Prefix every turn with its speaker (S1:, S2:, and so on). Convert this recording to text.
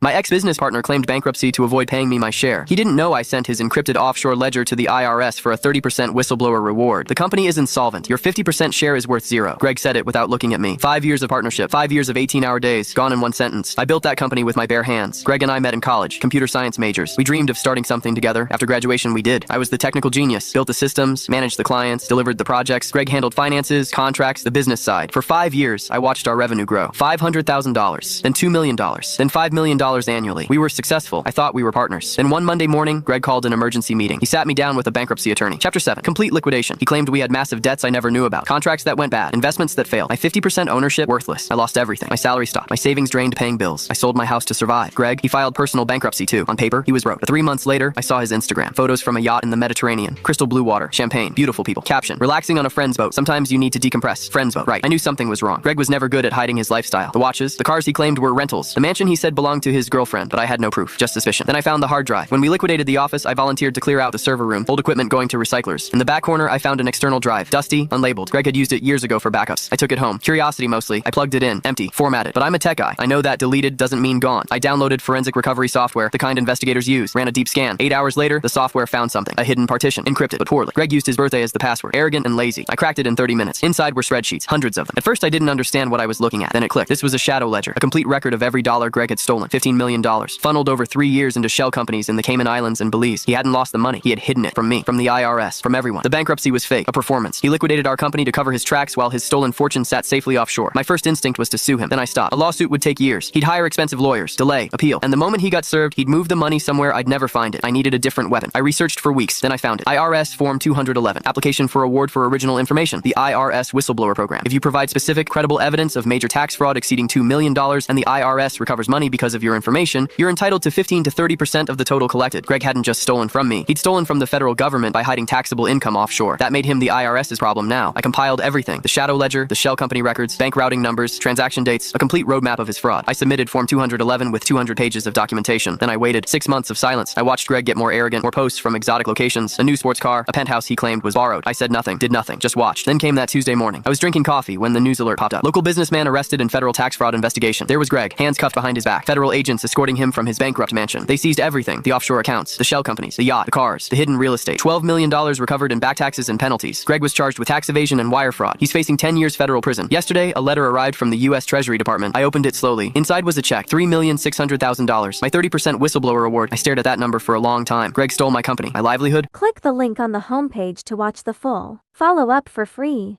S1: My ex-business partner claimed bankruptcy to avoid paying me my share. He didn't know I sent his encrypted offshore ledger to the IRS for a 30% whistleblower reward. The company is insolvent. Your 50% share is worth zero. Greg said it without looking at me. 5 years of partnership, 5 years of 18-hour days, gone in one sentence. I built that company with my bare hands. Greg and I met in college, computer science majors. We dreamed of starting something together. After graduation, we did. I was the technical genius, built the systems, managed the clients, delivered the projects. Greg handled finances, contracts, the business side. For 5 years, I watched our revenue grow. $500,000, then $2 million, then $5 million annually. We were successful. I thought we were partners. Then one Monday morning, Greg called an emergency meeting. He sat me down with a bankruptcy attorney. Chapter 7. Complete liquidation. He claimed we had massive debts I never knew about. Contracts that went bad. Investments that failed. My 50% ownership worthless. I lost everything. My salary stopped. My savings drained paying bills. I sold my house to survive. Greg, he filed personal bankruptcy too. On paper, he was broke. But 3 months later, I saw his Instagram. Photos from a yacht in the Mediterranean. Crystal blue water. Champagne. Beautiful people. Caption. Relaxing on a friend's boat. Sometimes you need to decompress. Friend's boat. Right. I knew something was wrong. Greg was never good at hiding his lifestyle. The watches, the cars he claimed were rentals. The mansion he said belonged to his girlfriend, but I had no proof. Just suspicion. Then I found the hard drive. When we liquidated the office, I volunteered to clear out the server room, old equipment going to recyclers. In the back corner, I found an external drive, dusty, unlabeled. Greg had used it years ago for backups. I took it home. Curiosity mostly. I plugged it in, empty, formatted. But I'm a tech guy. I know that deleted doesn't mean gone. I downloaded forensic recovery software, the kind investigators use, ran a deep scan. 8 hours later, the software found something. A hidden partition, encrypted, but poorly. Greg used his birthday as the password. Arrogant and lazy. I cracked it in 30 minutes. Inside were spreadsheets, hundreds of them. At first, I didn't understand what I was looking at. Then it clicked. This was a shadow ledger, a complete record of every dollar Greg had stolen. $15 million. Funneled over 3 years into shell companies in the Cayman Islands and Belize. He hadn't lost the money. He had hidden it from me, from the IRS, from everyone. The bankruptcy was fake, a performance. He liquidated our company to cover his tracks while his stolen fortune sat safely offshore. My first instinct was to sue him. Then I stopped. A lawsuit would take years. He'd hire expensive lawyers, delay, appeal. And the moment he got served, he'd move the money somewhere I'd never find it. I needed a different weapon. I researched for weeks. Then I found it. IRS Form 211. Application for award for original information. The IRS whistleblower program. If you provide specific, credible evidence of major tax fraud exceeding $2 million and the IRS recovers money because of your information, you're entitled to 15 to 30% of the total collected. Greg hadn't just stolen from me. He'd stolen from the federal government by hiding taxable income offshore. That made him the IRS's problem now. I compiled everything. The shadow ledger, the shell company records, bank routing numbers, transaction dates, a complete roadmap of his fraud. I submitted Form 211 with 200 pages of documentation. Then I waited 6 months of silence. I watched Greg get more arrogant, more posts from exotic locations, a new sports car, a penthouse he claimed was borrowed. I said nothing, did nothing, just watched. Then came that Tuesday morning. I was drinking coffee when the news alert popped up. Local businessman arrested in federal tax fraud investigation. There was Greg, hands cuffed behind his back. Federal agents escorting him from his bankrupt mansion. They seized everything, the offshore accounts, the shell companies, the yacht, the cars, the hidden real estate. $12 million recovered in back taxes and penalties. Greg was charged with tax evasion and wire fraud. He's facing 10 years federal prison. Yesterday, a letter arrived from the U.S. Treasury Department. I opened it slowly. Inside was a check, $3,600,000. My 30% whistleblower award. I stared at that number for a long time. Greg stole my company, my livelihood.
S2: Click the link on the homepage to watch the full follow-up for free.